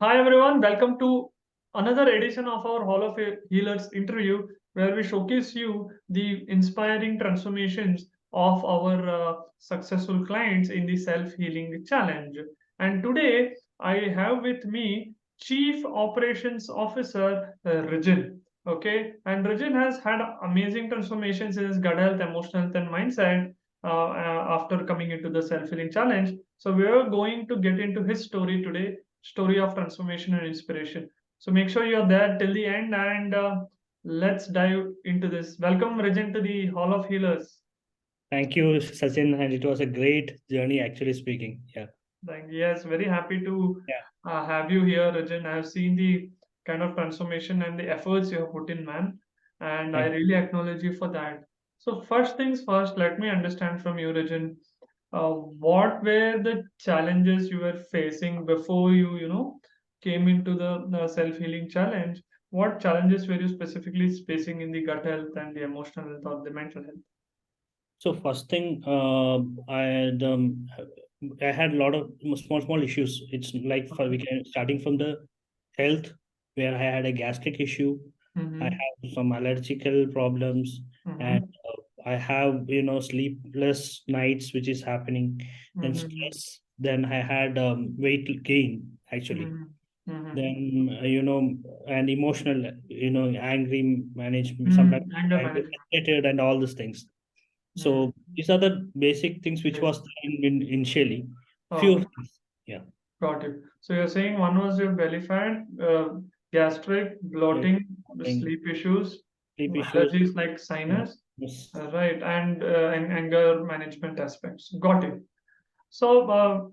Hi everyone, welcome to another edition of our Hall of Healers interview where we showcase you the inspiring transformations of our successful clients in the self-healing challenge. And today I have with me Chief Operations Officer Rigin. Okay, and Rigin has had amazing transformations in his gut health, emotional health, and mindset after coming into the self-healing challenge. So we are going to get into his story today, story of transformation and inspiration. So make sure you're there till the end and let's dive into this. Welcome, Regent, to the Hall of Healers. Thank you, Sachin, and it was a great journey, actually speaking. Yeah, Yes, very happy to yeah, have you here, Regent. I have seen the kind of transformation and the efforts you have put in, man, and I thank really acknowledge you for that. So first things first, let me understand from you, Regent, what were the challenges you were facing before you came into the self-healing challenge? What challenges were you specifically facing in the gut health and the emotional health or the mental health? So first thing, I had a lot of small issues. It's like for we can starting from the health, where I had a gastric issue. I Mm-hmm. have some allergical problems, and Mm-hmm. I have sleepless nights, which is happening. Then Mm-hmm. stress. Then I had weight gain actually. Mm-hmm. Mm-hmm. Then and emotional, angry management, sometimes Anger I'm management. frustrated and all these things. Mm. So these are the basic things which Yes. was initially few Oh, things. Yeah, got it. So you're saying one was your belly fat, gastric, yeah, bloating, having sleep issues, sleep issues. allergies like Yeah. sinus, Yes. right, and anger management aspects. Got it. So,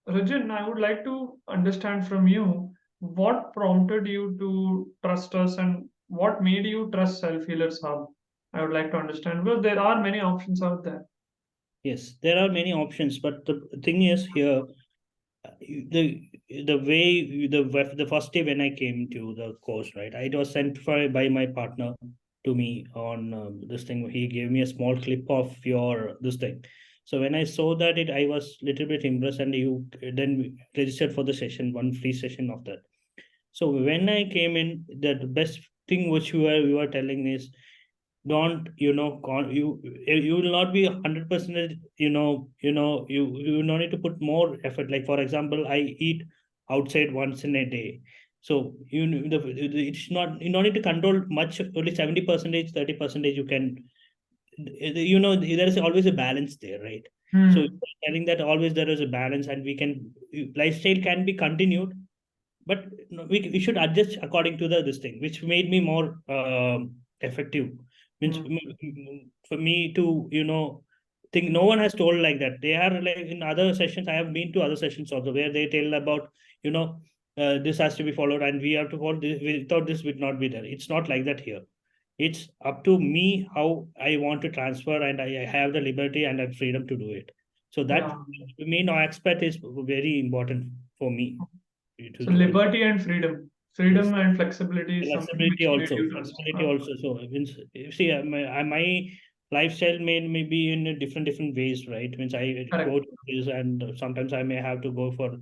Rajan, I would like to understand from you what prompted you to trust us and what made you trust Self Healers Hub. I would like to understand because there are many options out there. Yes, there are many options, but the thing is here, the the first day when I came to the course, right? I was sent for by my partner to me on this thing. He gave me a small clip of your this thing. So when I saw that, I was little bit impressed, and you then registered for the session, one free session of that. So when I came in, the best thing which you were telling is, don't you will not be 100%, you will not need to put more effort. Like for example, I eat outside once in a day. So it's not, you don't need to control much, only 70%, 30% you can, there is always a balance there, right? So Hmm. telling that always there is a balance, and we can, lifestyle can be continued, but no, we should adjust according to the this thing, which made me more effective. Means Hmm. for me to think, no one has told like that. They are like in other sessions. I have been to other sessions also where they tell about, this has to be followed and we have to follow this. Without this would not be there. It's not like that here. It's up to me how I want to transfer, and I have the liberty and the freedom to do it. So that Yeah. main aspect is very important for me to So do. liberty and freedom. Yes, Freedom and flexibility is something flexibility which made also, you trust. flexibility also. So means, you see, my lifestyle may be in a different ways, right? Means I go Correct. to this, and sometimes I may have to go for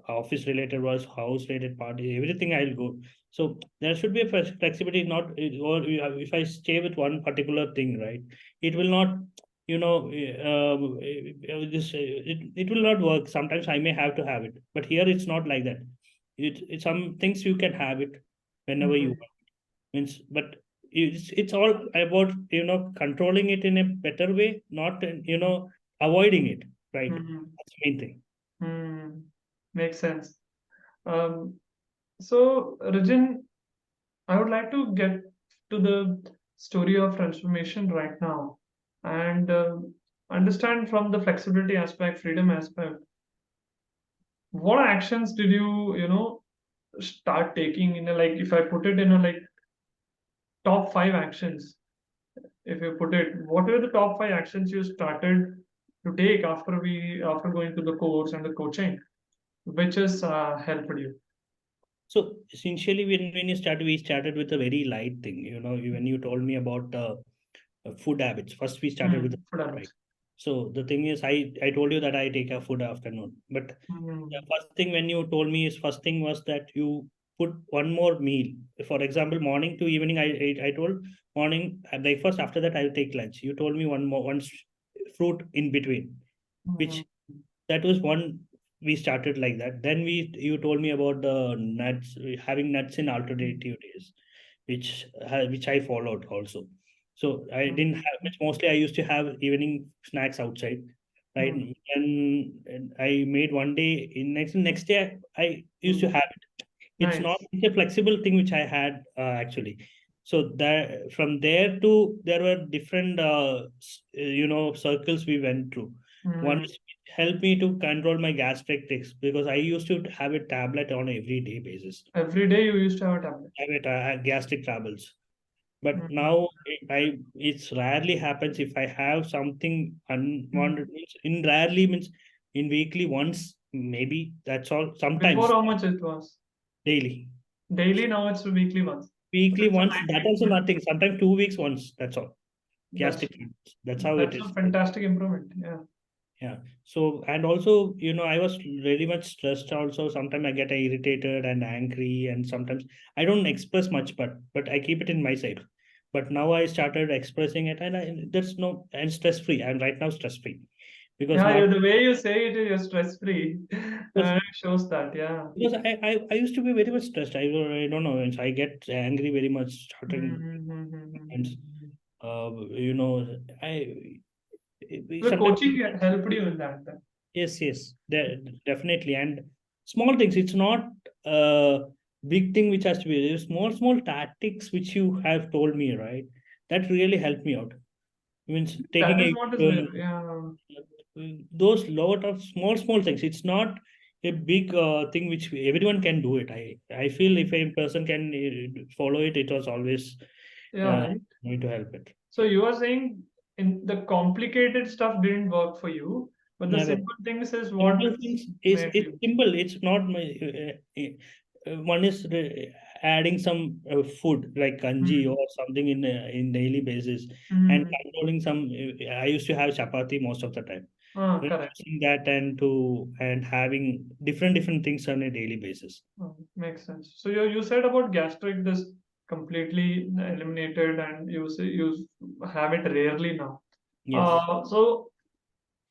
office related work, house related party, everything I'll go. So there should be a flexibility, not, or if I stay with one particular thing, right, it will not, it will not work. Sometimes I may have to have it, but here it's not like that. Some things you can have it whenever you Mhm. want. Means, but it's all about controlling it in a better way, not avoiding it, right? Mhm. That's the main thing. Hmm. Makes sense. Um, so, Rajan, I would like to get to the story of transformation right now and understand from the flexibility aspect, freedom aspect, what actions did you start taking in a, like, if I put it in a like top five actions, if you put it, what were the top five actions you started to take after going to the course and the coaching, which has helped you? So essentially, when you started, we started with a very light thing. When you told me about food habits, first we started with the Food food, right? habits. So the thing is, I told you that I take a food afternoon, but the Mm, first thing when you told me is first thing was that you put one more meal. For example, morning to evening, I told morning breakfast. After that, I'll take lunch. You told me fruit in between, mm, which that was one we started like that. Then you told me about the nuts, having nuts in alternative days, which I followed also. So I didn't mm, have which mostly I used to have evening snacks outside, right? mm, And I made one day in next day I used to mm. have it. Nice. It's a flexible thing which I had actually. So that from there to there were different circles we went through. One Mm. is helped me to control my gastric tics because I used to have a tablet on a everyday basis. Every day you used to have a tablet. I had gastric troubles, but Mm. now it's rarely happens if I have something Mm. unwanted. In rarely means in weekly once, maybe that's all. Before Sometimes how much it was? daily, Daily, now it's weekly once. weekly That's a once. nice That also improvement. nothing. Sometimes 2 weeks once. That's all. That's Gastric troubles. That's how it that's a is. fantastic improvement. Yeah. Yeah. So, and also, I was very much stressed also. Sometimes I get irritated and angry, and sometimes I don't express much, but I keep it in my side. But now I started expressing it, and there's no, and stress free. I'm right now stress free because Yeah, not the way you say it, you're stress free. because, Shows that. Yeah. I used to be very much stressed. I don't know. I get angry very much starting, and Mm-hmm. you know, I The sometimes. coaching helped you in that. Then. Yes, yes, definitely. And small things, it's not a big thing which has to be small tactics which you have told me, right? That really helped me out. Means That taking is what is a there. Yeah. those lot of small things. It's not a big thing which everyone can do it. I feel if a person can follow it, it was always Yeah. uh, Right. going to help it. So you are saying in the complicated stuff didn't work for you, but the Never. simple things is what Simple things is made it's you. simple. It's not my one is adding some food like kanji Mm. or something in daily basis and Mm. controlling some. I used to have chapati most of the time. Correct. Reducing that and having different things on a daily basis. Makes sense. So you said about gastric, this completely eliminated, and you have it rarely now. Yes, So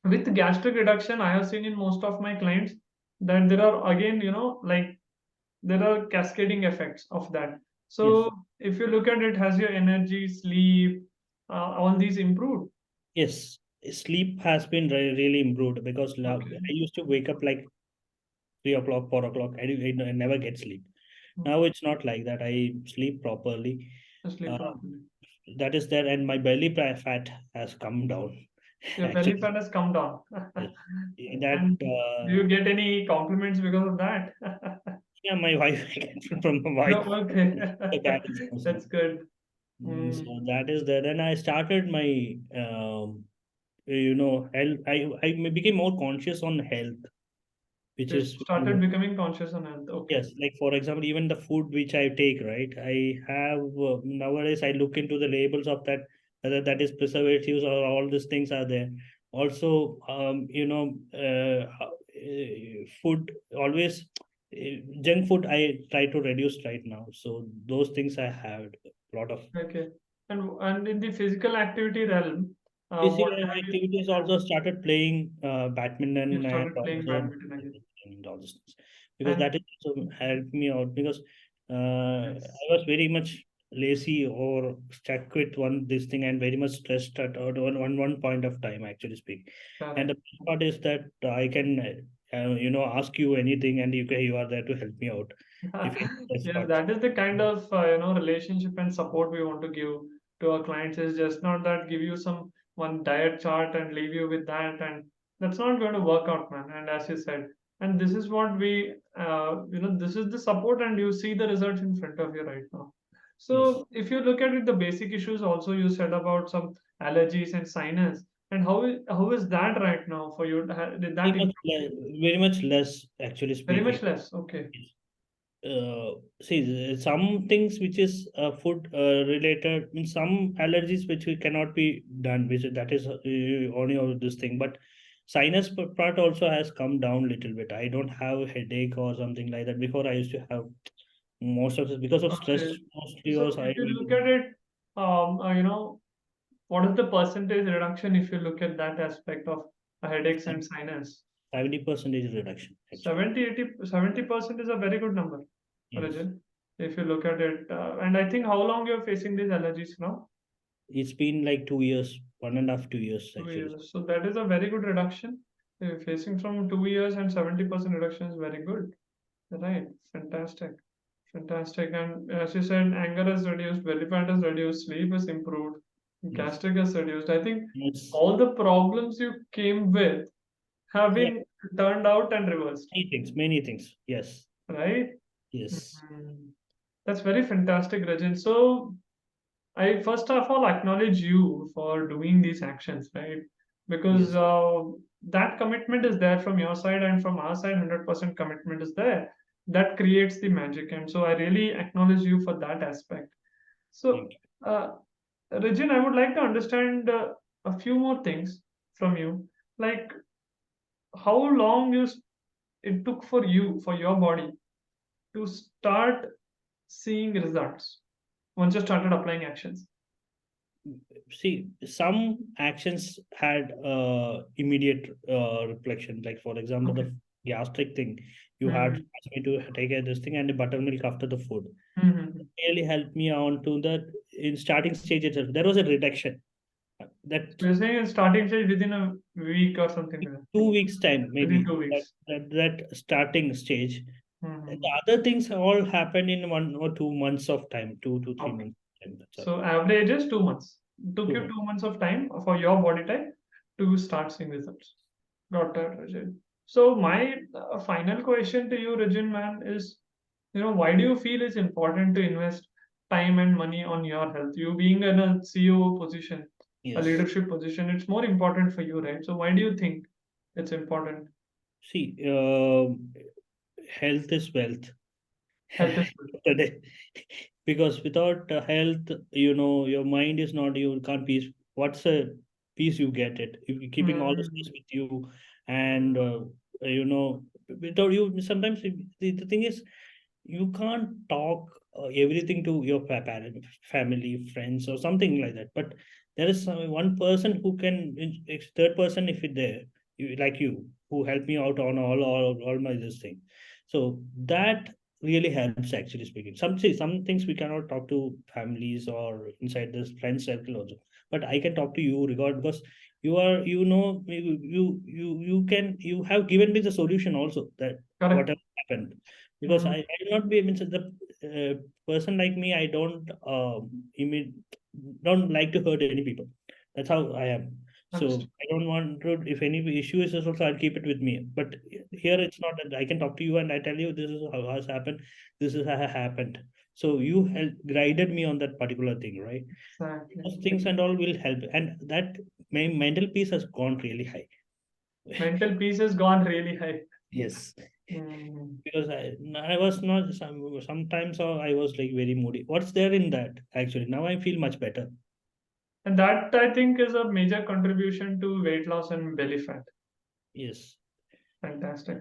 with gastric reduction, I have seen in most of my clients that there are again, like there are cascading effects of that. yes, So if you look at it, has your energy, sleep, all these improved? yes. Sleep has been really improved because Okay. I used to wake up like 3 o'clock, 4 o'clock. I never get sleep. Hmm. Now it's not like that. I sleep properly. Sleep Uh, properly. that is there, and my belly fat has come down. Your belly Actually, fat has come down. yes. That And do you get any compliments because of that? yeah, my wife I get it from my No, wife. okay. The guidance also. That's good. So Mm. that is there. Then I started my health. I became more conscious on health, which You is started becoming conscious on health. Okay. yes, like for example, even the food which I take, right? I have nowadays I look into the labels of that, whether that is preservatives or all these things are there. Also, food always junk food I try to reduce right now. So those things I have a lot of Okay. And in the physical activity realm, what physical have you activities. Also started playing you badminton and started playing also badminton again? and all these things because And that is also helped me out because I yes, was very much lazy or stuck with one this thing and very much stressed at one point of time actually speak. And the correct. best part is that I can ask you anything and you are there to help me out if any test Yes, parts. that is the kind of relationship and support we want to give to our clients. Is just not that give you some one diet chart and leave you with that, and that's not going to work out, man. And as you said, and this is what we this is the support, and you see the results in front of you right now. Yes. So if you look at it, the basic issues also you said about some allergies and sinus, and how is that right now for you? Did that improve? Very much less actually Very speaking. much less. Okay. see, some things which is food related, means some allergies which we cannot be done, which that is only of this thing. But sinus part also has come down little bit. I don't have headache or something like that. Before I used to have most of this because of stress Okay. mostly, So or if I you look at it, what is the percentage reduction if you look at that aspect of headaches and sinus? 70% reduction actually. 70, 80, 70% is a very good number, Yes, Rajan. If you look at it, and I think how long you're facing these allergies now? it's been like 2 years, 1.5, 2 years Two actually. years. So that is a very good reduction. Facing from 2 years and 70% reduction is very good. Right. Fantastic. Fantastic. And as you said, anger has reduced, belly fat has reduced, sleep has improved, Yes, gastric has reduced. I think yes, all the problems you came with have yeah, been turned out and reversed. many things. Yes, Right? yes, Mhm. That's very fantastic, Rajin. So I first of all acknowledge you for doing these actions, right? Because yes. that commitment is there from your side, and from our side, 100% commitment is there. That creates the magic. And so I really acknowledge you for that aspect. So, Thank you. uh, Regin, I would like to understand a few more things from you. Like, how long it took for you, for your body, to start seeing results once you started applying actions? See, some actions had immediate reflection. Like for example, Okay. the gastric thing, you had Mm-hmm. asked me to take this thing and the buttermilk after the food. Mm-hmm. Really helped me on to the in starting stage itself. There was a reduction that So you're saying in starting stage within a week or something like that, 2 weeks time within maybe, two that, weeks. that starting stage. And Mm-hmm. the other things all happened in 1 or 2 months of time, 2 to 3 Okay. months of time. That's all. So average is 2 months. It took you 2 months. 2 months of time for your body type to start seeing results. Got that, Rajin. So my final question to you, Rajin, man, is why do you feel it's important to invest time and money on your health? You being in a CEO position, a Yes. leadership position, it's more important for you, right? So why do you think it's important? See, health is wealth. Health is good. Today, because without health, your mind is not, you can't peace. What's a peace you get it if you're keeping all the Mm, stress with you, and without you sometimes the thing is you can't talk everything to your parent, family, friends, or something like that. But there is one person who can, third person, if it there, like you, who help me out on all my this thing. So that really helps, actually speaking. Some things we cannot talk to families or inside this friend circle also. But I can talk to you regard because you are, you have given me the solution also that correct. whatever happened, because Mm, I will not be, means the person like me, I don't don't like to hurt any people. That's how I am. So understood. I don't want to, if any issue is also, I'll keep it with me. But here it's not that I can talk to you and I tell you this is how has happened, this is how happened. So you guided me on that particular thing, right? Exactly. Those things and all will help, and that my mental peace has gone really high. Mental peace has gone really high. Yes, Mm. because I was not sometimes I was like very moody. What's there in that actually? Now I feel much better. And that I think is a major contribution to weight loss and belly fat. Yes, Fantastic.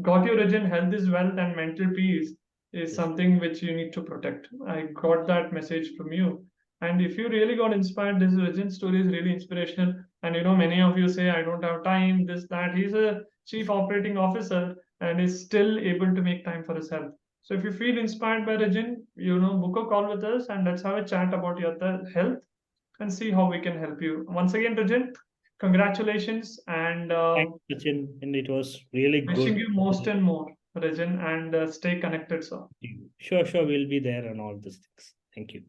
Got your origin, health is wealth, and mental peace is yes, something which you need to protect. I got that message from you. And if you really got inspired, this origin story is really inspirational. And many of you say, I don't have time, this, that. He's a chief operating officer and is still able to make time for his health. So if you feel inspired by Regin, book a call with us and let's have a chat about your health and see how we can help you. Once again, Regin, congratulations and thanks, Sachin, and it was really wishing good. you most and more, Regin, and stay connected, sir. Sure, sure, we'll be there on all these things. Thank you.